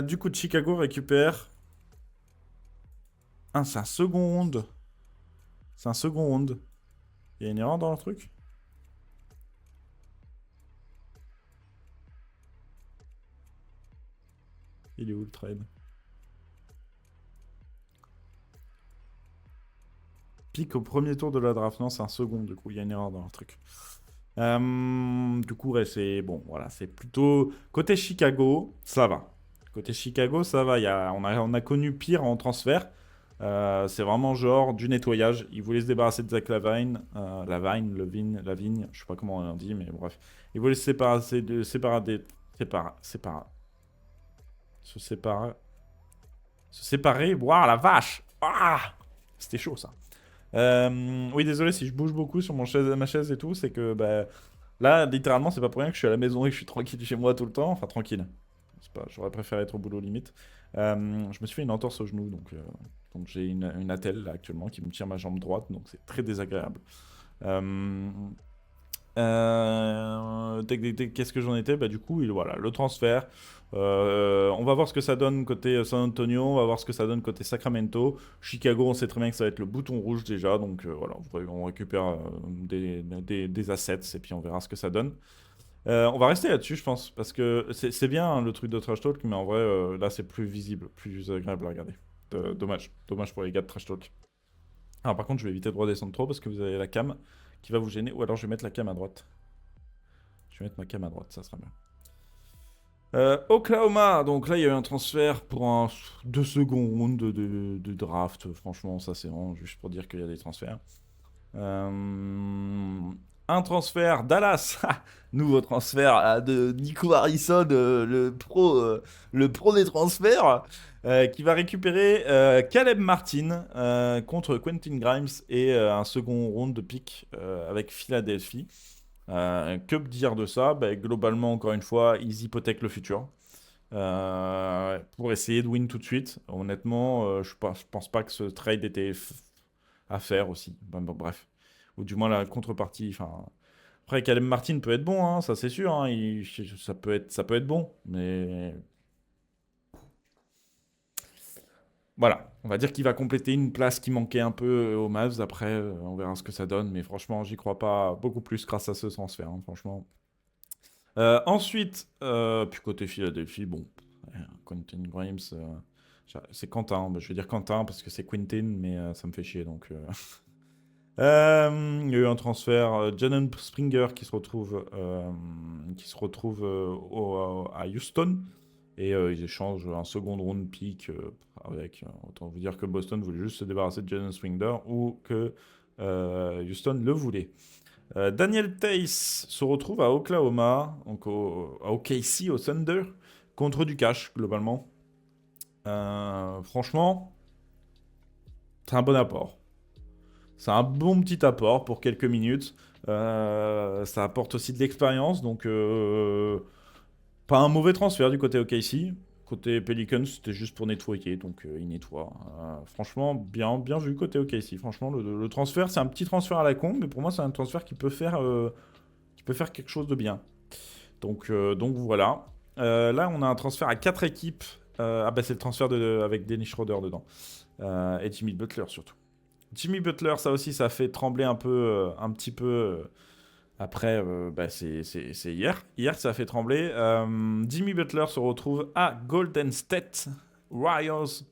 Du coup, Chicago récupère. Ah, c'est un second round. C'est un second round. Il y a une erreur dans le truc? Il est où le trade? Pique au premier tour de la draft. Non, c'est un second, du coup, il y a une erreur dans le truc. Du coup, ouais, c'est bon, voilà, c'est plutôt côté Chicago, ça va. Côté Chicago, ça va. On a connu pire en transfert. C'est vraiment genre du nettoyage. Ils voulaient se débarrasser de Zach Lavine, Lavigne, je sais pas comment on dit, mais bref. Ils voulaient se séparer. Waouh, la vache! Ah! C'était chaud ça. Oui, désolé si je bouge beaucoup sur ma chaise et tout, c'est que bah, là, littéralement, c'est pas pour rien que je suis à la maison et que je suis tranquille chez moi tout le temps. Enfin, tranquille. C'est pas, j'aurais préféré être au boulot limite. Je me suis fait une entorse au genou, donc j'ai une attelle là, actuellement qui me tire ma jambe droite, donc c'est très désagréable. Euh, Qu'est-ce que j'en étais? Bah, du coup, voilà, le transfert. On va voir ce que ça donne côté San Antonio, on va voir ce que ça donne côté Sacramento. Chicago, on sait très bien que ça va être le bouton rouge déjà, donc voilà, on récupère des assets et puis on verra ce que ça donne. On va rester là-dessus, je pense, parce que c'est bien hein, le truc de Trash Talk, mais en vrai, là, c'est plus visible, plus agréable à regarder. Dommage pour les gars de Trash Talk. Alors, par contre, je vais éviter de redescendre trop parce que vous avez la cam qui va vous gêner. Ou alors je vais mettre la cam à droite. Je vais mettre ma cam à droite, ça sera bien. Oklahoma, donc là il y a eu un transfert pour un 2 secondes de draft. Franchement, ça c'est vraiment juste pour dire qu'il y a des transferts. Un transfert, Dallas, nouveau transfert de Nico Harrison, le pro des transferts, qui va récupérer Caleb Martin contre Quentin Grimes et un second round de pick avec Philadelphie. Que dire de ça? Globalement, encore une fois, ils hypothèquent le futur. Pour essayer de win tout de suite. Honnêtement, je pense pas que ce trade était à faire aussi. Bon, bref. Ou du moins la contrepartie. Enfin, après, Caleb Martin peut être bon, hein, ça c'est sûr. Hein, ça peut être bon. Mais voilà. On va dire qu'il va compléter une place qui manquait un peu aux Mavs. Après, on verra ce que ça donne. Mais franchement, j'y crois pas beaucoup plus grâce à ce transfert. Hein, franchement. Ensuite, puis côté Philadelphie, bon, Quentin Grimes, c'est Quentin. Je vais dire Quentin parce que c'est Quentin, mais ça me fait chier donc. Il y a eu un transfert, Jalen Springer qui se retrouve à Houston et ils échangent un second round pick avec. Autant vous dire que Boston voulait juste se débarrasser de Jalen Springer ou que Houston le voulait. Daniel Theis se retrouve à Oklahoma, donc à OKC, au Thunder, contre du cash, globalement. Franchement, c'est un bon apport. C'est un bon petit apport pour quelques minutes. Ça apporte aussi de l'expérience, donc pas un mauvais transfert du côté OKC. Côté Pelicans, c'était juste pour networker, donc il nettoie. Franchement, bien vu côté OKC. Franchement, le transfert, c'est un petit transfert à la con, mais pour moi, c'est un transfert qui peut faire quelque chose de bien. Donc voilà. Là, on a un transfert à 4 équipes. C'est le transfert avec Dennis Schroeder dedans. Et Jimmy Butler surtout. Jimmy Butler, ça aussi, ça fait trembler un petit peu. Après, c'est hier. Hier, ça a fait trembler. Jimmy Butler se retrouve à Golden State Warriors.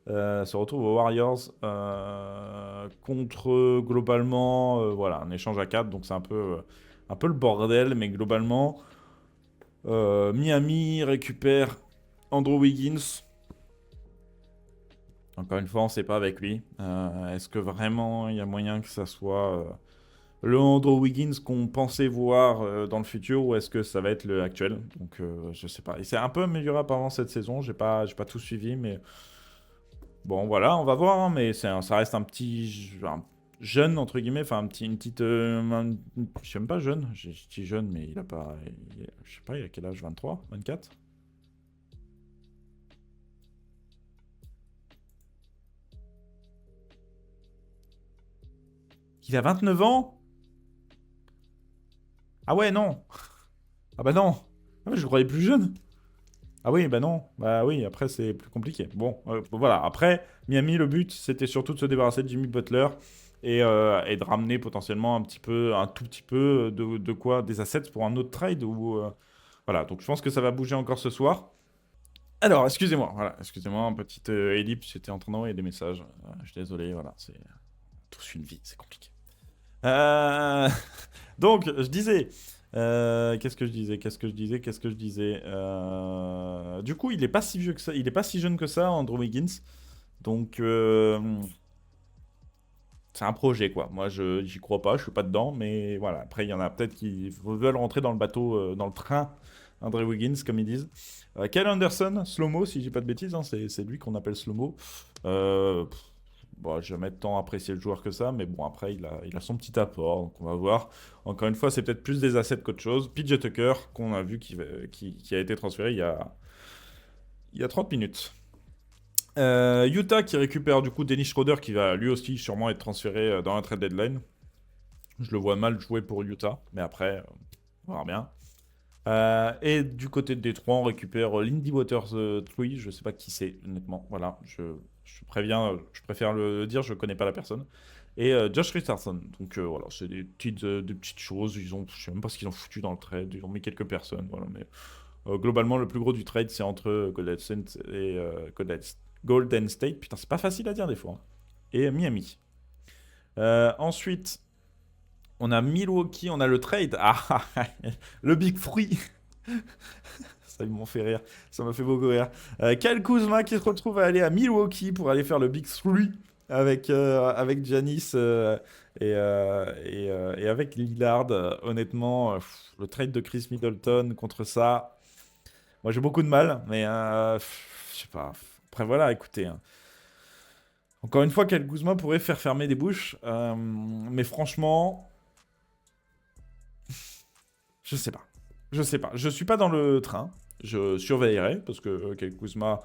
Se retrouve aux Warriors contre, globalement, voilà, un échange à 4. Donc c'est un peu le bordel, mais globalement, Miami récupère Andrew Wiggins. Encore une fois, on ne sait pas avec lui. Est-ce que vraiment il y a moyen que ça soit le Andrew Wiggins qu'on pensait voir dans le futur ou est-ce que ça va être le actuel? Donc je sais pas. Il s'est un peu amélioré apparemment cette saison. J'ai pas tout suivi, mais bon voilà, on va voir. Hein, mais ça reste un jeune entre guillemets, enfin une petite, je sais même pas jeune. Je dis jeune, mais il a pas, je sais pas, il a quel âge? 23, 24? Il a 29 ans? Ah ouais, non. Ah bah non. Ah ouais, je le croyais plus jeune. Ah oui, bah non. Bah oui, après c'est plus compliqué. Bon, voilà. Après, Miami, le but, c'était surtout de se débarrasser de Jimmy Butler et de ramener potentiellement un tout petit peu de quoi, des assets pour un autre trade ou voilà. Donc je pense que ça va bouger encore ce soir. Alors, excusez-moi, voilà, excusez-moi, un petit ellipse, j'étais en train d'envoyer des messages. Je suis désolé, voilà, c'est tous une vie, c'est compliqué. Euh, Donc, je disais. Qu'est-ce que je disais? Du coup, il est pas si vieux que ça. Il est pas si jeune que ça, Andrew Wiggins. Donc, c'est un projet, quoi. Moi, j'y crois pas, je suis pas dedans. Mais voilà. Après, il y en a peut-être qui veulent rentrer dans le bateau, dans le train. Andrew Wiggins, comme ils disent. Kyle Anderson, slow-mo, si j'ai pas de bêtises. Hein, c'est lui qu'on appelle slow-mo. Bon, je vais mettre tant à apprécier le joueur que ça, mais bon, après, il a son petit apport, donc on va voir. Encore une fois, c'est peut-être plus des assets qu'autre chose. PJ Tucker, qu'on a vu qui a été transféré il y a 30 minutes. Utah qui récupère du coup Dennis Schroeder, qui va lui aussi sûrement être transféré dans la trade deadline. Je le vois mal jouer pour Utah, mais après, on verra bien. Et du côté de Détroit, on récupère Lindy Waters 3, je sais pas qui c'est, honnêtement. Voilà, je préviens, je préfère le dire, je connais pas la personne. Et Josh Richardson. Donc voilà, c'est des petites choses. Je sais même pas ce qu'ils ont foutu dans le trade. Ils ont mis quelques personnes. Voilà, mais globalement, le plus gros du trade, c'est entre Golden State et Golden State. Putain, c'est pas facile à dire des fois. Hein. Et Miami. Ensuite, On a Milwaukee, on a le trade. Ah, le Big Free. Ça, ils m'ont fait rire. Ça m'a fait beaucoup rire. Kyle Kuzma qui se retrouve à aller à Milwaukee pour aller faire le Big Three avec Giannis et avec Lillard. Honnêtement, le trade de Chris Middleton contre ça, moi j'ai beaucoup de mal, mais je sais pas. Après voilà, écoutez, hein. Encore une fois, Kyle Kuzma pourrait faire fermer des bouches, mais franchement, je sais pas. Je sais pas. Je suis pas dans le train. Je surveillerai parce que Kyle Kuzma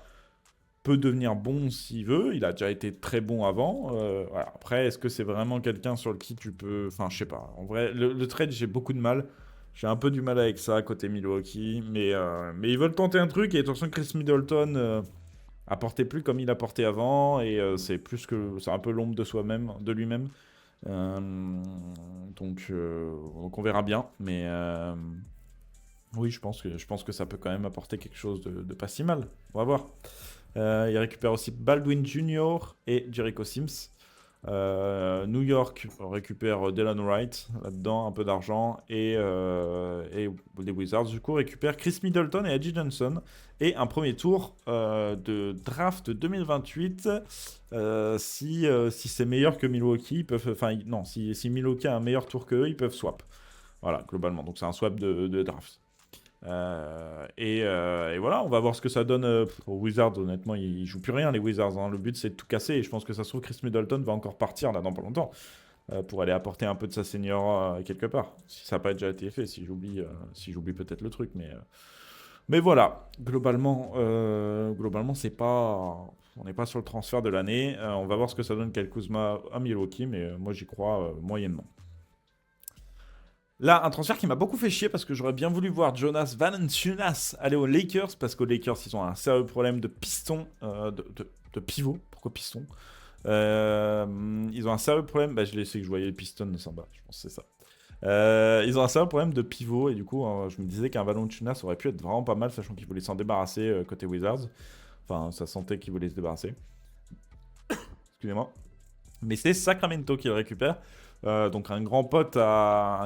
peut devenir bon s'il veut. Il a déjà été très bon avant. Voilà. Après, est-ce que c'est vraiment quelqu'un sur qui tu peux... Enfin, je sais pas. En vrai, le trade, j'ai beaucoup de mal. J'ai un peu du mal avec ça côté Milwaukee. Mais ils veulent tenter un truc. Et attention, Chris Middleton apportait plus comme il apportait avant. Et c'est plus que... C'est un peu l'ombre de soi-même, de lui-même. Euh, donc on verra bien. Mais oui, je pense que ça peut quand même apporter quelque chose de pas si mal. On va voir. Il récupère aussi Baldwin Jr. et Jericho Sims. New York récupère Delon Wright là-dedans, un peu d'argent. Et les Wizards, du coup, récupèrent Chris Middleton et Eddie Johnson. Et un premier tour de draft 2028. Si c'est meilleur que Milwaukee, ils peuvent. Enfin, non, si Milwaukee a un meilleur tour qu'eux, ils peuvent swap. Voilà, globalement. Donc c'est un swap de draft. Et voilà, on va voir ce que ça donne aux Wizards. Honnêtement, ils jouent plus rien, les Wizards, hein. Le but, c'est de tout casser. Et je pense que ça se trouve, Chris Middleton va encore partir là dans pas longtemps pour aller apporter un peu de sa senior quelque part. Si ça n'a pas déjà été fait, si j'oublie peut-être le truc. Mais voilà, globalement, c'est pas. On n'est pas sur le transfert de l'année. On va voir ce que ça donne Kyle Kuzma à Milwaukee, mais moi, j'y crois moyennement. Là, un transfert qui m'a beaucoup fait chier parce que j'aurais bien voulu voir Jonas Valanciunas aller aux Lakers parce qu'aux Lakers, ils ont un sérieux problème de piston, de pivot. Pourquoi piston? Ils ont un sérieux problème. Bah, je l'ai sais que je voyais les pistons sans bas. Je pense que c'est ça. Ils ont un sérieux problème de pivot et du coup, je me disais qu'un Valanciunas aurait pu être vraiment pas mal, sachant qu'ils voulaient s'en débarrasser côté Wizards. Enfin, ça sentait qu'ils voulaient se débarrasser. Excusez-moi. Mais c'est Sacramento qui le récupère. Donc un grand pote à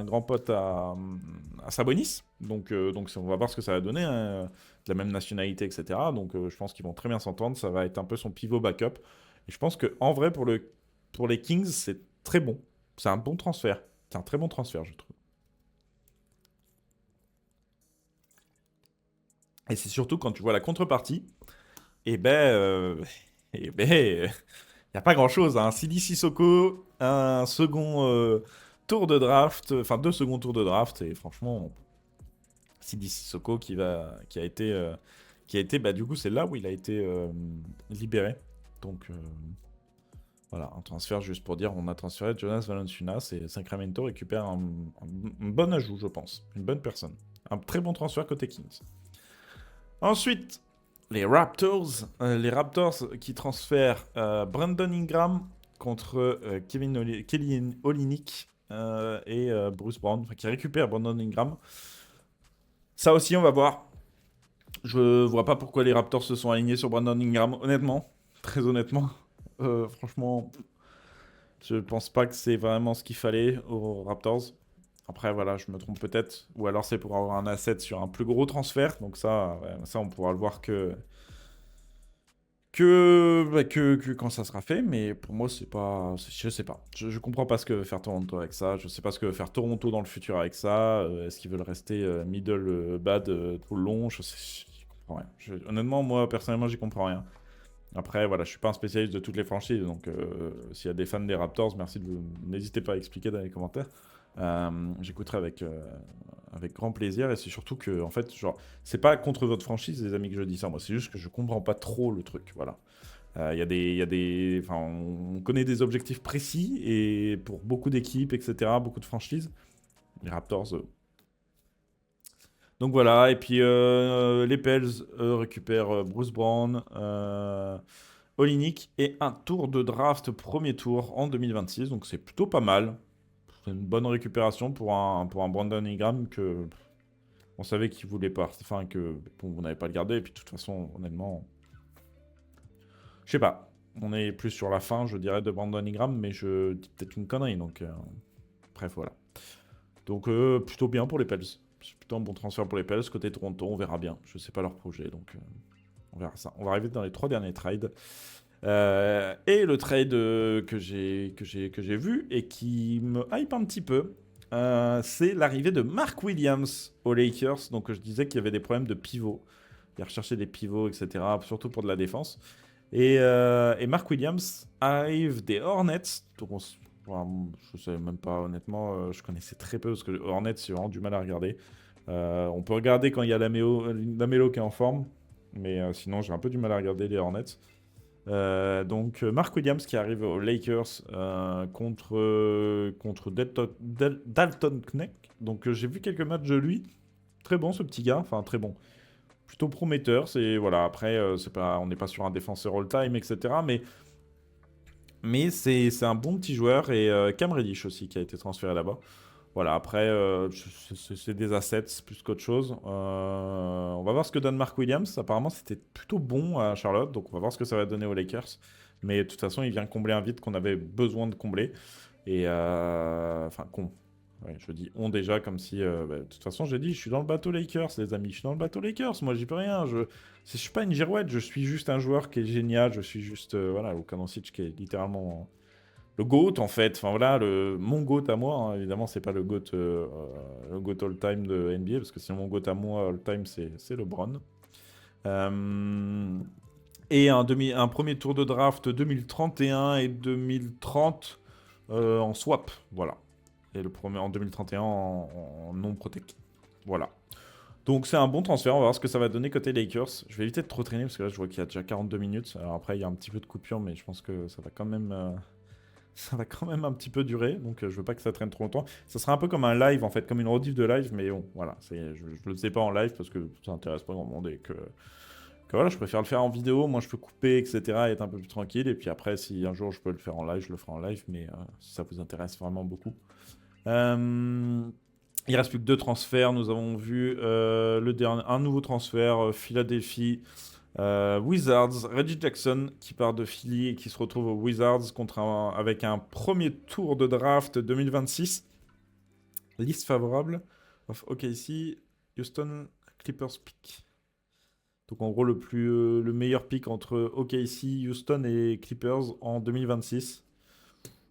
Sabonis. Donc on va voir ce que ça va donner, hein. De la même nationalité, etc. Donc je pense qu'ils vont très bien s'entendre. Ça va être un peu son pivot backup. Et je pense que en vrai pour les Kings, c'est très bon. C'est un bon transfert. C'est un très bon transfert, je trouve. Et c'est surtout quand tu vois la contrepartie. Et ben, et ben, il n'y a pas grand-chose, hein. Sidi Sissoko, un second tour de draft, enfin 2 seconds tours de draft, et franchement, Sidi Sissoko qui a été, bah du coup c'est là où il a été libéré. Donc voilà, un transfert juste pour dire, on a transféré Jonas Valanciunas et Sacramento récupère un bon ajout, je pense, une bonne personne. Un très bon transfert côté Kings. Ensuite, les Raptors qui transfèrent Brandon Ingram contre Kelly Olynyk et Bruce Brown, enfin, qui récupère Brandon Ingram. Ça aussi, on va voir. Je vois pas pourquoi les Raptors se sont alignés sur Brandon Ingram, honnêtement, très honnêtement. Franchement, je pense pas que c'est vraiment ce qu'il fallait aux Raptors. Après, voilà, je me trompe peut-être. Ou alors c'est pour avoir un asset sur un plus gros transfert. Donc ça, ouais, ça on pourra le voir que quand ça sera fait, mais pour moi, c'est pas. Je sais pas. Je comprends pas ce que veut faire Toronto avec ça. Je sais pas ce que veut faire Toronto dans le futur avec ça. Est-ce qu'ils veulent rester middle bad tout le long? Je comprends rien. Honnêtement, moi, personnellement, j'y comprends rien. Après, voilà, je suis pas un spécialiste de toutes les franchises, donc s'il y a des fans des Raptors, merci de vous. N'hésitez pas à expliquer dans les commentaires. J'écouterai avec grand plaisir, et c'est surtout que, en fait, genre, c'est pas contre votre franchise, les amis, que je dis ça. Moi, c'est juste que je comprends pas trop le truc. Voilà. Enfin, on connaît des objectifs précis, et pour beaucoup d'équipes, etc., beaucoup de franchises, les Raptors. Donc voilà, et puis les Pels récupèrent Bruce Brown, Olynyk et un tour de draft premier tour en 2026, donc c'est plutôt pas mal. C'est une bonne récupération pour un Brandon Ingram que on savait qu'il voulait pas, enfin que bon, vous n'avez pas le gardé, et puis de toute façon, honnêtement, je sais pas. On est plus sur la fin, je dirais, de Brandon Ingram, mais je dis peut-être une connerie, donc bref, voilà. Donc plutôt bien pour les Pels. C'est plutôt un bon transfert pour les Pels. Côté Toronto, on verra bien. Je sais pas leur projet, donc on verra ça. On va arriver dans les 3 derniers trades. Et le trade que j'ai vu et qui me hype un petit peu, c'est l'arrivée de Mark Williams aux Lakers. Donc je disais qu'il y avait des problèmes de pivot. Il recherchait des pivots, etc. Surtout pour de la défense. Et Mark Williams arrive des Hornets. Donc enfin, je ne savais même pas, honnêtement. Je connaissais très peu parce que Hornets, j'ai vraiment du mal à regarder. On peut regarder quand il y a Lamelo qui est en forme. Mais sinon, j'ai un peu du mal à regarder les Hornets. Donc Mark Williams qui arrive aux Lakers contre Dalton Knecht. Donc j'ai vu quelques matchs de lui. Très bon ce petit gars, enfin très bon. Plutôt prometteur. C'est voilà. Après c'est pas, on n'est pas sur un défenseur all-time, etc. Mais c'est un bon petit joueur et Cam Reddish aussi qui a été transféré là-bas. Voilà, après, c'est des assets plus qu'autre chose. On va voir ce que donne Mark Williams. Apparemment, c'était plutôt bon à Charlotte, donc on va voir ce que ça va donner aux Lakers. Mais de toute façon, il vient combler un vide qu'on avait besoin de combler. Et enfin, ouais, je dis on déjà comme si. De toute façon, j'ai dit, je suis dans le bateau Lakers, les amis. Je suis dans le bateau Lakers. Moi, j'y peux rien. Je suis pas une girouette. Je suis juste un joueur qui est génial. Je suis juste voilà, Luka Doncic qui est littéralement le GOAT en fait, enfin voilà, mon GOAT à moi, hein. Évidemment c'est pas le GOAT all-time de NBA, parce que sinon mon GOAT à moi all-time c'est LeBron. Euh, et un premier tour de draft 2031 et 2030 en swap, voilà. Et le premier en 2031 en non protect. Voilà. Donc c'est un bon transfert, on va voir ce que ça va donner côté Lakers. Je vais éviter de trop traîner parce que là je vois qu'il y a déjà 42 minutes. Alors après il y a un petit peu de coupure, mais je pense que ça va quand même ça va quand même un petit peu durer, donc je veux pas que ça traîne trop longtemps. Ça sera un peu comme un live en fait, comme une rediff de live, mais bon, voilà, je le faisais pas en live parce que ça intéresse pas grand monde et que voilà, je préfère le faire en vidéo, moi je peux couper, etc. et être un peu plus tranquille, et puis après, si un jour je peux le faire en live, je le ferai en live, mais si ça vous intéresse vraiment beaucoup. Euh, il reste plus que 2 transferts, nous avons vu un nouveau transfert, Philadelphie. Wizards, Reggie Jackson qui part de Philly et qui se retrouve aux Wizards avec un premier tour de draft 2026. Liste favorable of OKC, Houston, Clippers pick. Donc en gros le meilleur pick entre OKC, Houston et Clippers en 2026.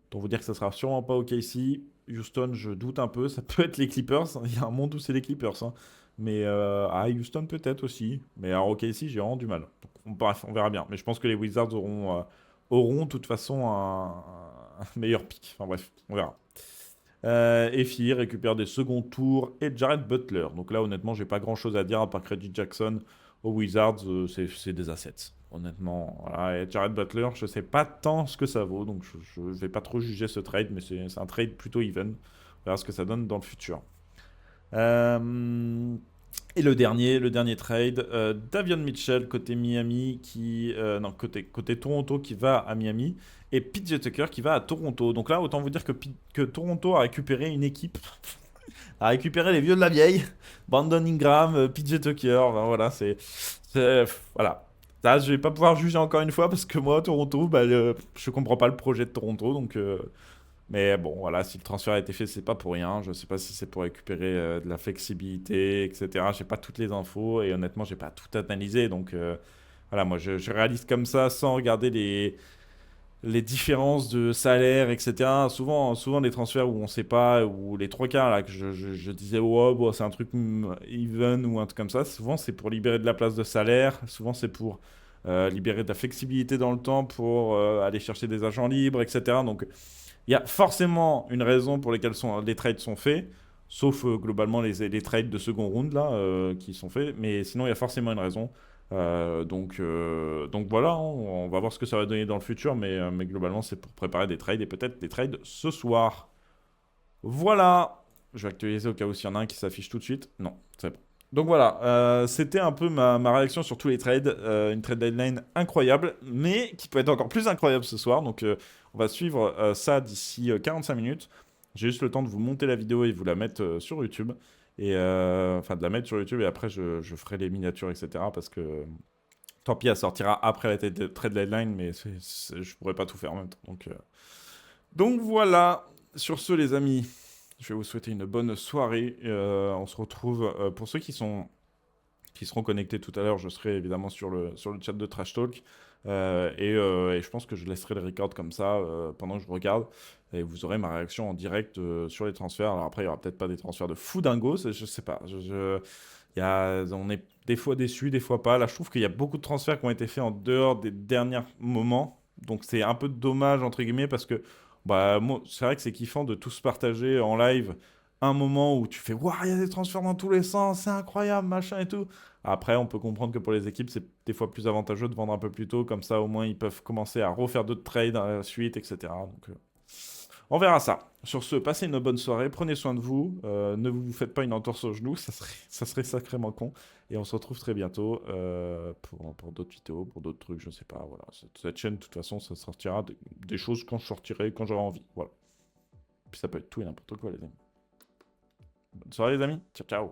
Donc vous dire que ça sera sûrement pas OKC. Houston, je doute un peu, ça peut être les Clippers. Il y a un monde où c'est les Clippers, hein. Mais à Houston peut-être aussi. Mais à OKC, j'ai vraiment du mal. Donc, bref, on verra bien. Mais je pense que les Wizards auront de toute façon un meilleur pick. Enfin bref, on verra. Et Philly récupère des seconds tours et Jared Butler. Donc là, honnêtement, j'ai pas grand chose à dire à part Reggie Jackson aux Wizards. C'est des assets. Honnêtement, voilà. Et Jared Butler, je sais pas tant ce que ça vaut. Donc je vais pas trop juger ce trade, mais c'est un trade plutôt even. On verra ce que ça donne dans le futur. Et le dernier trade, Davion Mitchell côté Miami non, côté Toronto qui va à Miami et PJ Tucker qui va à Toronto. Donc là, autant vous dire que Toronto a récupéré une équipe, a récupéré les vieux de la vieille, Brandon Ingram, PJ Tucker, ben voilà, voilà. Là, je vais pas pouvoir juger encore une fois parce que moi, Toronto, bah, je comprends pas le projet de Toronto, donc mais bon, voilà, si le transfert a été fait, c'est pas pour rien. Je sais pas si c'est pour récupérer de la flexibilité, etc. J'ai pas toutes les infos et honnêtement, j'ai pas tout analysé. Donc voilà, moi je réalise comme ça sans regarder les différences de salaire, etc. Souvent les transferts où on sait pas, ou les 3 quarts là, que je disais, oh, bon, c'est un truc even ou un truc comme ça. Souvent, c'est pour libérer de la place de salaire. Souvent, c'est pour libérer de la flexibilité dans le temps pour aller chercher des agents libres, etc. Donc, il y a forcément une raison pour laquelle les trades sont faits, sauf globalement les trades de second round là, qui sont faits, mais sinon il y a forcément une raison. Donc voilà, hein, on va voir ce que ça va donner dans le futur, mais globalement c'est pour préparer des trades et peut-être des trades ce soir. Voilà, je vais actualiser au cas où s'il y en a un qui s'affiche tout de suite. Non, c'est bon. Donc voilà, c'était un peu ma réaction sur tous les trades. Une trade deadline incroyable, mais qui peut être encore plus incroyable ce soir. Donc on va suivre ça d'ici 45 minutes. J'ai juste le temps de vous monter la vidéo et vous la mettre sur YouTube. Et enfin de la mettre sur YouTube et après je ferai les miniatures, etc. Parce que tant pis, elle sortira après la trade deadline, mais je pourrais pas tout faire en même temps. Donc voilà, sur ce les amis. Je vais vous souhaiter une bonne soirée. On se retrouve pour ceux qui seront connectés tout à l'heure. Je serai évidemment sur le chat de Trash Talk. Et je pense que je laisserai le record comme ça pendant que je regarde. Et vous aurez ma réaction en direct sur les transferts. Alors après, il n'y aura peut-être pas des transferts de fou dingo, je sais pas. On est des fois déçus, des fois pas. Là, je trouve qu'il y a beaucoup de transferts qui ont été faits en dehors des derniers moments. Donc c'est un peu dommage, entre guillemets, parce que bah, moi, c'est vrai que c'est kiffant de tous partager en live un moment où tu fais waouh, il y a des transferts dans tous les sens, c'est incroyable, machin et tout. Après, on peut comprendre que pour les équipes, c'est des fois plus avantageux de vendre un peu plus tôt, comme ça au moins ils peuvent commencer à refaire d'autres trades à la suite, etc. Donc, on verra ça. Sur ce, passez une bonne soirée, prenez soin de vous, ne vous faites pas une entorse au genou, ça serait sacrément con. Et on se retrouve très bientôt pour d'autres vidéos, pour d'autres trucs, je sais pas. Voilà, cette chaîne, de toute façon, ça sortira des choses quand je sortirai, quand j'aurai envie. Voilà. Puis ça peut être tout et n'importe quoi, les amis. Bonne soirée, les amis. Ciao, ciao.